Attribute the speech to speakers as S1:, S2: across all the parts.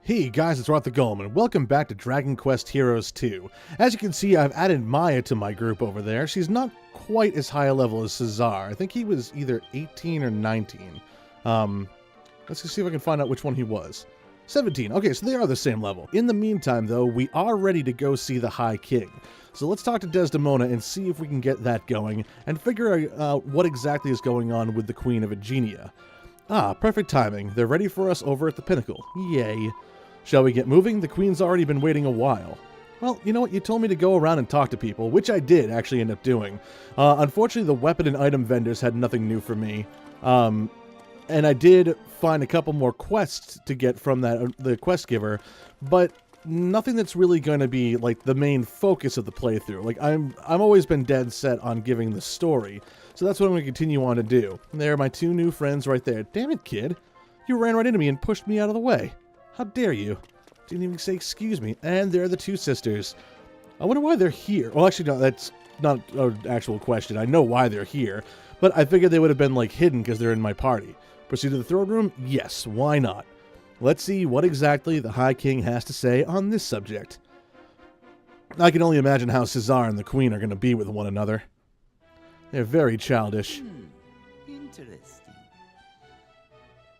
S1: Hey guys, it's RockTheGolem, and welcome back to Dragon Quest Heroes 2. As you can see, I've added Maya to my group over there. She's not quite as high a level as Cesar. I think he was either 18 or 19. Let's see if I can find out which one he was. 17. Okay, so they are the same level. In the meantime, though, we are ready to go see the High King. So let's talk to Desdemona and see if we can get that going, and figure out what exactly is going on with the Queen of Aegenia. Ah, perfect timing. They're ready for us over at the Pinnacle. Yay. Shall we get moving? The Queen's already been waiting a while. Well, you know what? You told me to go around and talk to people, which I did actually end up doing. Unfortunately, the weapon and item vendors had nothing new for me. And I did find a couple more quests to get from the quest giver, but nothing that's really going to be like the main focus of the playthrough. Like I'm always been dead set on giving the story, so that's what I'm going to continue on to do. And there are my two new friends right there. Damn it, kid! You ran right into me and pushed me out of the way. How dare you? Didn't even say excuse me. And there are the two sisters. I wonder why they're here. Well, actually, no, that's not an actual question. I know why they're here, but I figured they would have been like hidden because they're in my party. Proceed to the throne room? Yes, why not? Let's see what exactly the High King has to say on this subject. I can only imagine how Cesar and the Queen are going to be with one another. They're very childish.
S2: Interesting.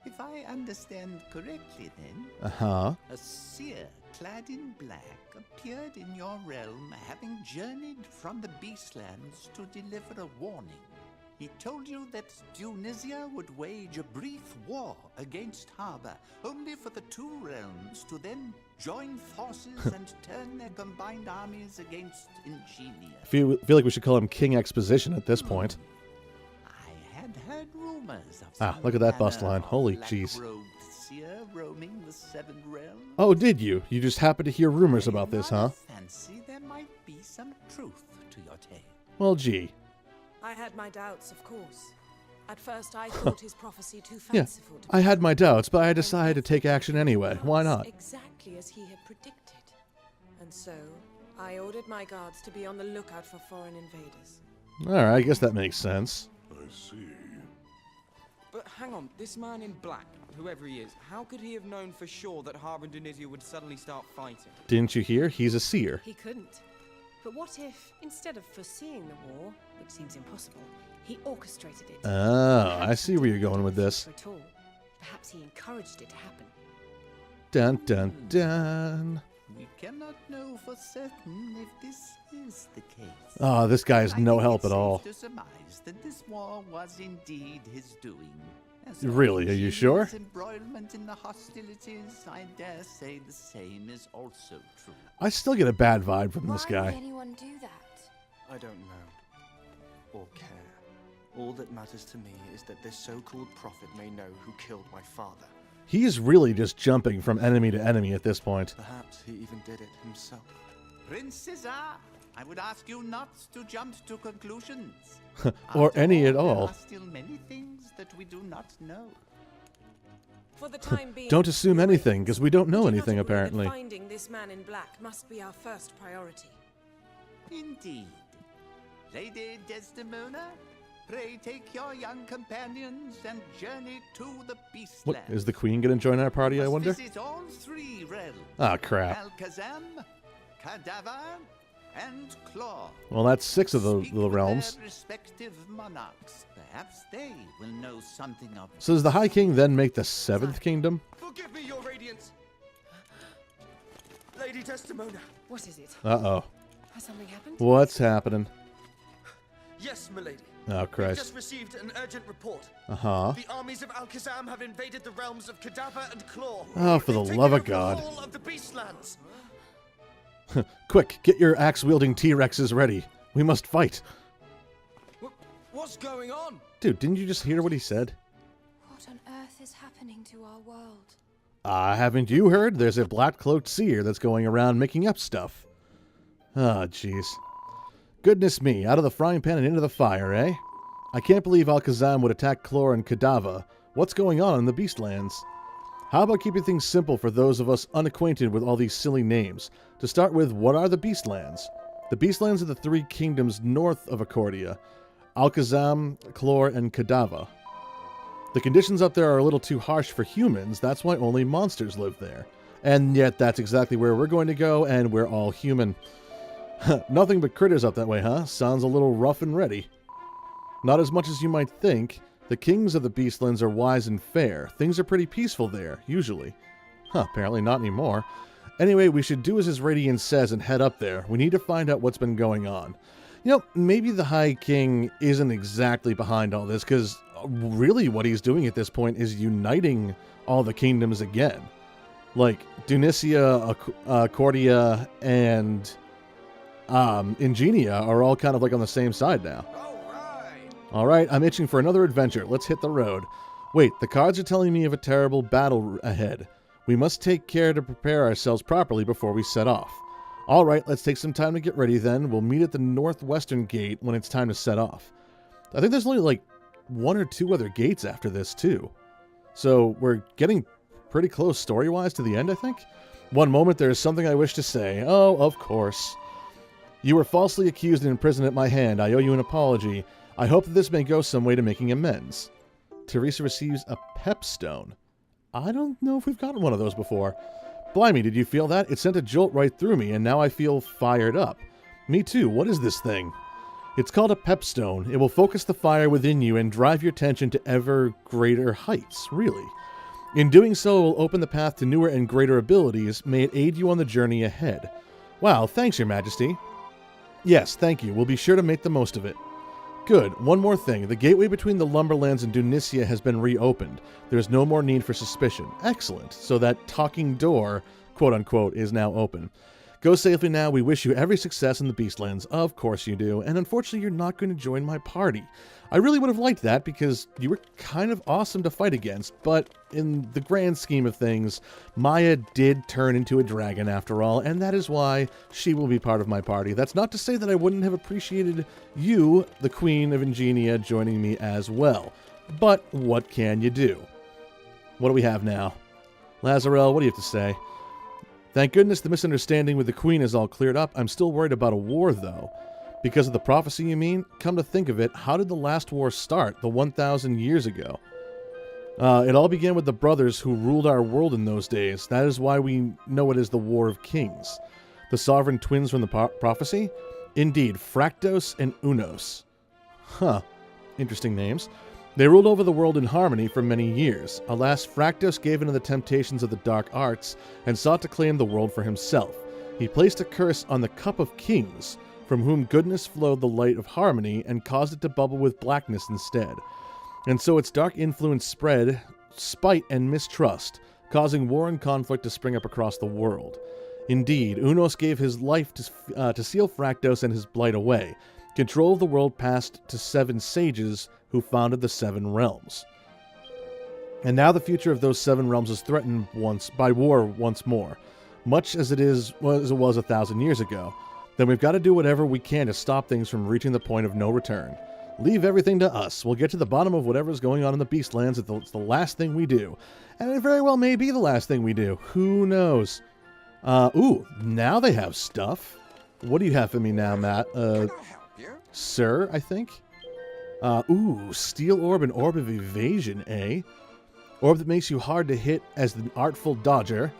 S2: If I understand correctly, then,
S1: Uh-huh.
S2: a seer clad in black appeared in your realm, having journeyed from the Beastlands to deliver a warning. He told you that Tunisia would wage a brief war against Harbor, only for the two realms to then join forces and turn their combined armies against Ingenia.
S1: I feel like we should call him King Exposition at this point.
S2: I had heard rumors of
S1: Ah,
S2: some
S1: look at that bust
S2: manner
S1: line.
S2: of
S1: Holy jeez.
S2: black-robed seer roaming the seven realms.
S1: Oh, did you? You just happened to hear rumors about this, huh?
S2: I fancy there might be some truth to your tale.
S1: Well, gee.
S3: I had my doubts, of course. At first, I thought his prophecy too
S1: Yeah,
S3: fanciful to
S1: I
S3: be
S1: had my
S3: true.
S1: doubts, but I decided to take action anyway. Why not?
S3: Exactly as he had predicted. And so, I ordered my guards to be on the lookout for foreign invaders.
S1: Alright, I guess that makes sense.
S4: I see.
S5: But hang on, this man in black, whoever he is, how could he have known for sure that Harbor and Tunisia would suddenly start fighting?
S1: Didn't you hear? He's a seer.
S3: He couldn't. But what if, instead of foreseeing the war, which seems impossible, he orchestrated it?
S1: Oh, I see where you're going with this.
S3: At all. Perhaps he encouraged it to happen.
S1: Dun dun dun.
S2: We cannot know for certain if this is the case.
S1: Oh, this guy is
S2: I
S1: no
S2: think
S1: help
S2: it's
S1: at
S2: safe
S1: all.
S2: to surmise that this war was indeed his doing. As
S1: Really? Are you sure?
S2: His embroilment in the hostilities, I dare say the same is also true.
S1: I still get a bad vibe from this
S6: Why
S1: guy.
S6: would anyone do that?
S7: I don't know. Or care. All that matters to me is that this so-called prophet may know who killed my father.
S1: He is really just jumping from enemy to enemy at this point.
S7: Perhaps he even did it himself.
S2: Prince Cesar, I would ask you not to jump to conclusions.
S1: Or
S2: After
S1: any at
S2: there
S1: all.
S2: are still many things that we do not know.
S3: For the time being,
S1: Don't assume anything, because we don't know
S3: do not
S1: anything
S3: agree that
S1: apparently.
S3: Finding this man in black must be our first priority.
S2: Indeed. Lady Desdemona, pray take your young companions and journey to the Beastlands.
S1: What, is the Queen going to join our party, I
S2: Must
S1: wonder?
S2: Visit all three realms.
S1: Ah, crap.
S2: Alakazam, Cadaver, and Claw.
S1: Well, that's 6 of the
S2: Speak
S1: little
S2: with
S1: realms.
S2: their respective monarchs. Perhaps they will know something of
S1: So does the High King then make the 7th kingdom?
S5: Forgive me, your radiance! Lady Desdemona!
S3: What is it?
S1: Uh-oh.
S3: Has something happened?
S1: What's happening?
S5: Yes, milady.
S1: Oh,
S5: We've
S1: Christ.
S5: just received an urgent report.
S1: Uh-huh.
S5: The armies of Alakazam have invaded the realms of Cadaver and Claw.
S1: Oh, for the
S5: They've
S1: love of
S5: taken over
S1: God.
S5: the whole of the Beastlands.
S1: Quick, get your axe-wielding T-Rexes ready. We must fight.
S5: What's going on?
S1: Dude, didn't you just hear what he said?
S6: What on earth is happening to our world?
S1: Haven't you heard? There's a black-cloaked seer that's going around making up stuff. Ah, jeez. Goodness me, out of the frying pan and into the fire, eh? I can't believe Alakazam would attack Clor and Cadaver. What's going on in the Beastlands? How about keeping things simple for those of us unacquainted with all these silly names? To start with, what are the Beastlands? The Beastlands are the 3 kingdoms north of Accordia. Alakazam, Clor, and Cadaver. The conditions up there are a little too harsh for humans, that's why only monsters live there. And yet that's exactly where we're going to go, and we're all human. Nothing but critters up that way, huh? Sounds a little rough and ready. Not as much as you might think. The kings of the Beastlands are wise and fair. Things are pretty peaceful there, usually. Apparently not anymore. Anyway, we should do as his radiance says and head up there. We need to find out what's been going on. You know, maybe the High King isn't exactly behind all this, because really what he's doing at this point is uniting all the kingdoms again. Like, Dunicia, Cordia, and Ingenia are all kind of like on the same side now. Alright, I'm itching for another adventure. Let's hit the road. Wait, the cards are telling me of a terrible battle ahead. We must take care to prepare ourselves properly before we set off. Alright, let's take some time to get ready then. We'll meet at the northwestern gate when it's time to set off. I think there's only like 1 or 2 other gates after this too. So we're getting pretty close story-wise to the end, I think. One moment, there is something I wish to say. Oh, of course. You were falsely accused and imprisoned at my hand. I owe you an apology. I hope that this may go some way to making amends. Teresa receives a pep stone. I don't know if we've gotten one of those before. Blimey, did you feel that? It sent a jolt right through me, and now I feel fired up. Me too. What is this thing? It's called a pep stone. It will focus the fire within you and drive your attention to ever greater heights, really. In doing so, it will open the path to newer and greater abilities. May it aid you on the journey ahead. Wow, thanks, Your Majesty. Yes, thank you. We'll be sure to make the most of it. Good. One more thing. The gateway between the Lumberlands and Dunicia has been reopened. There is no more need for suspicion. Excellent. So that talking door, quote-unquote, is now open. Go safely now. We wish you every success in the Beastlands. Of course you do. And unfortunately, you're not going to join my party. I really would have liked that because you were kind of awesome to fight against, but in the grand scheme of things, Maya did turn into a dragon after all, and that is why she will be part of my party. That's not to say that I wouldn't have appreciated you, the Queen of Ingenia, joining me as well. But what can you do? What do we have now? Lazarel, what do you have to say? Thank goodness the misunderstanding with the Queen is all cleared up. I'm still worried about a war, though. Because of the prophecy, you mean? Come to think of it, how did the last war start, the 1,000 years ago? It all began with the brothers who ruled our world in those days. That is why we know it as the War of Kings. The sovereign twins from the prophecy? Indeed, Fractos and Unos. Huh. Interesting names. They ruled over the world in harmony for many years. Alas, Fractos gave in to the temptations of the dark arts and sought to claim the world for himself. He placed a curse on the Cup of Kings, from whom goodness flowed the light of harmony and caused it to bubble with blackness instead. And so its dark influence spread spite and mistrust, causing war and conflict to spring up across the world. Indeed, Unos gave his life to seal Fractos and his blight away. Control of the world passed to 7 sages who founded the 7 realms. And now the future of those 7 realms is threatened by war once more, much as it was 1,000 years ago. Then we've got to do whatever we can to stop things from reaching the point of no return. Leave everything to us. We'll get to the bottom of whatever's going on in the Beastlands. It's the last thing we do. And it very well may be the last thing we do. Who knows? Ooh, now they have stuff. What do you have for me now, Matt? Sir, I think? Ooh, Steel Orb and Orb of Evasion, eh? Orb that makes you hard to hit as an artful dodger.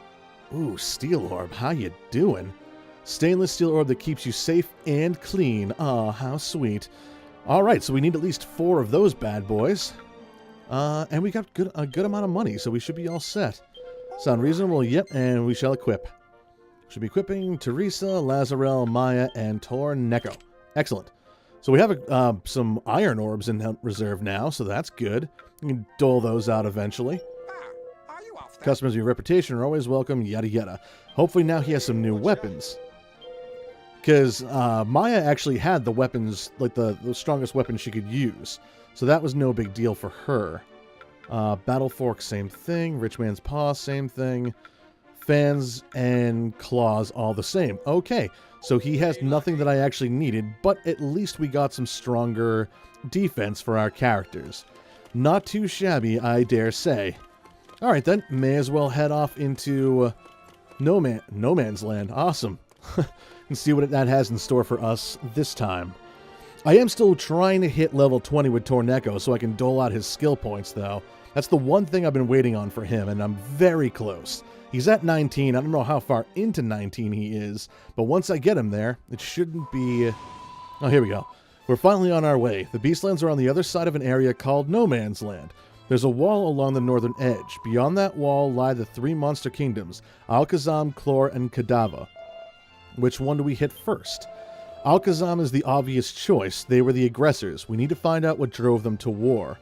S1: Ooh, Steel Orb, how you doing? Stainless steel orb that keeps you safe and clean. Ah, how sweet. Alright, so we need at least 4 of those bad boys. And we got a good amount of money, so we should be all set. Sound reasonable? Yep, and we shall equip. Should be equipping Teresa, Lazarel, Maya, and Torneko. Excellent. So we have some iron orbs in reserve now, so that's good. We can dole those out eventually. Customers of your reputation are always welcome, yada yada. Hopefully now he has some new weapons. Because Maya actually had the weapons, like the strongest weapon she could use. So that was no big deal for her. Battle Fork, same thing. Rich Man's Paw, same thing. Fans and claws, all the same. Okay, so he has nothing that I actually needed, but at least we got some stronger defense for our characters. Not too shabby, I dare say. Alright then, may as well head off into No Man's Land. Awesome. And see what that has in store for us this time. I am still trying to hit level 20 with Torneko so I can dole out his skill points, though. That's the one thing I've been waiting on for him, and I'm very close. He's at 19. I don't know how far into 19 he is, but once I get him there, it shouldn't be... Oh, here we go. We're finally on our way. The Beastlands are on the other side of an area called No Man's Land. There's a wall along the northern edge. Beyond that wall lie the 3 monster kingdoms, Alakazam, Chlor, and Kadava. Which one do we hit first? Alakazam is the obvious choice. They were the aggressors. We need to find out what drove them to war.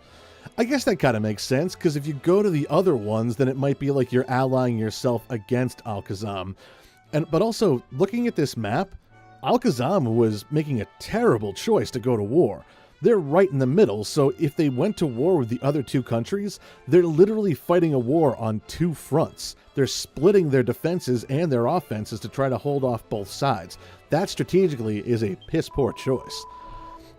S1: I guess that kind of makes sense, because if you go to the other ones, then it might be like you're allying yourself against Alakazam. But also, looking at this map, Alakazam was making a terrible choice to go to war. They're right in the middle, so if they went to war with the other 2 countries, they're literally fighting a war on 2 fronts. They're splitting their defenses and their offenses to try to hold off both sides. That strategically is a piss-poor choice.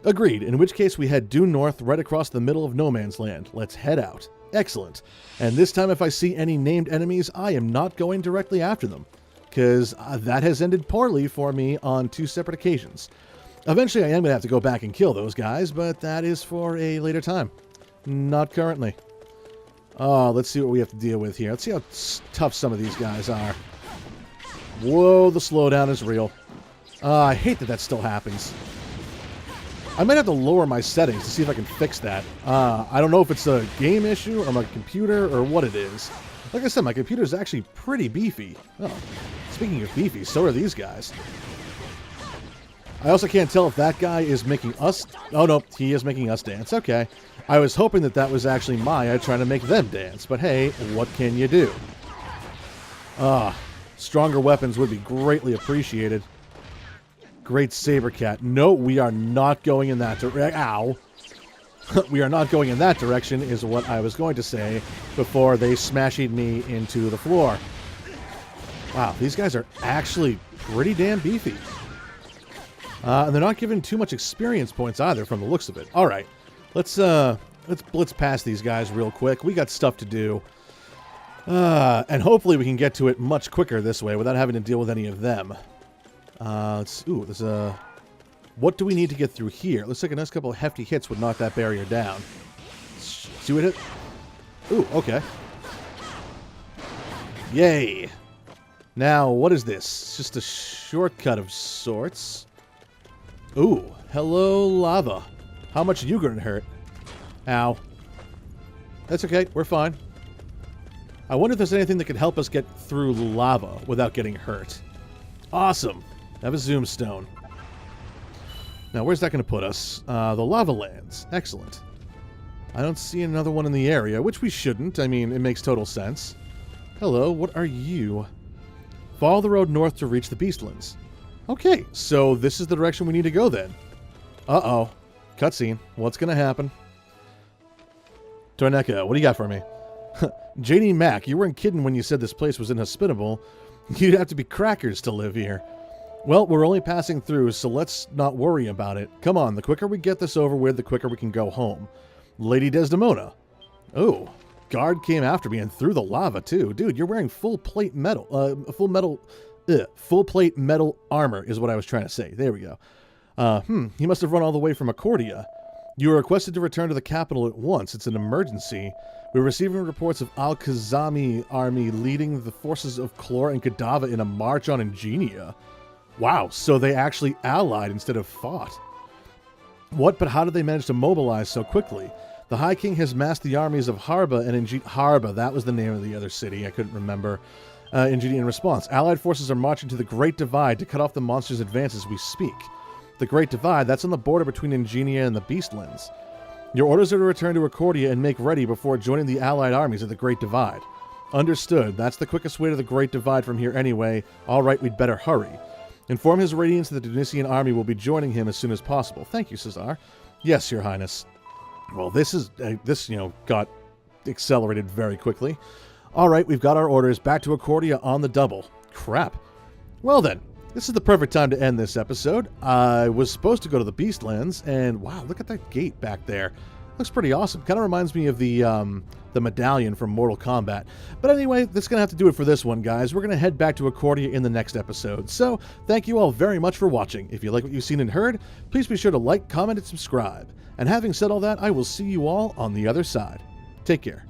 S1: Agreed, in which case we head due north right across the middle of No Man's Land. Let's head out. Excellent. And this time if I see any named enemies, I am not going directly after them, because that has ended poorly for me on 2 separate occasions. Eventually I am going to have to go back and kill those guys, but that is for a later time. Not currently. Let's see what we have to deal with here. Let's see how tough some of these guys are. Whoa, the slowdown is real. I hate that still happens. I might have to lower my settings to see if I can fix that. I don't know if it's a game issue or my computer or what it is. Like I said, my computer is actually pretty beefy. Oh, speaking of beefy, so are these guys. I also can't tell if that guy is making us... Oh, no, he is making us dance. Okay. I was hoping that was actually Maya trying to make them dance. But hey, what can you do? Stronger weapons would be greatly appreciated. Great Sabercat. No, we are not going in that direction. Ow. We are not going in that direction is what I was going to say before they smashed me into the floor. Wow, these guys are actually pretty damn beefy. And they're not giving too much experience points either from the looks of it. All right, let's blitz past these guys real quick. We got stuff to do. And hopefully we can get to it much quicker this way without having to deal with any of them. There's a... What do we need to get through here? Looks like a nice couple of hefty hits would knock that barrier down. See what hit? Ooh, okay. Yay. Now, what is this? It's just a shortcut of sorts. Ooh, hello, lava. How much are you going to hurt? Ow. That's okay, we're fine. I wonder if there's anything that could help us get through lava without getting hurt. Awesome. Have a zoom stone. Now, where's that going to put us? The lava lands. Excellent. I don't see another one in the area, which we shouldn't. I mean, it makes total sense. Hello, what are you? Follow the road north to reach the Beastlands. Okay, so this is the direction we need to go then. Uh-oh. Cutscene. What's going to happen? Torneka, what do you got for me? JD Mac, you weren't kidding when you said this place was inhospitable. You'd have to be crackers to live here. Well, we're only passing through, so let's not worry about it. Come on, the quicker we get this over with, the quicker we can go home. Lady Desdemona. Oh, guard came after me and threw the lava, too. Dude, you're wearing full plate metal. Full plate metal armor is what I was trying to say. There we go. He must have run all the way from Accordia. You are requested to return to the capital at once. It's an emergency. We're receiving reports of Al-Khazami army leading the forces of Chlor and Kadava in a march on Ingenia. Wow, so they actually allied instead of fought. What, but how did they manage to mobilize so quickly? The High King has massed the armies of Harba and Harba, that was the name of the other city, I couldn't remember. Ingenia in response. Allied forces are marching to the Great Divide to cut off the monster's advance as we speak. The Great Divide, that's on the border between Ingenia and the Beastlands. Your orders are to return to Accordia and make ready before joining the Allied armies at the Great Divide. Understood. That's the quickest way to the Great Divide from here anyway. All right, we'd better hurry. Inform His Radiance that the Tunisian army will be joining him as soon as possible. Thank you, Cesar. Yes, Your Highness. Well, this got accelerated very quickly. All right, we've got our orders. Back to Accordia on the double. Crap. Well then, this is the perfect time to end this episode. I was supposed to go to the Beastlands, and wow, look at that gate back there. Looks pretty awesome. Kind of reminds me of the medallion from Mortal Kombat. But anyway, that's going to have to do it for this one, guys. We're going to head back to Accordia in the next episode. So, thank you all very much for watching. If you like what you've seen and heard, please be sure to like, comment, and subscribe. And having said all that, I will see you all on the other side. Take care.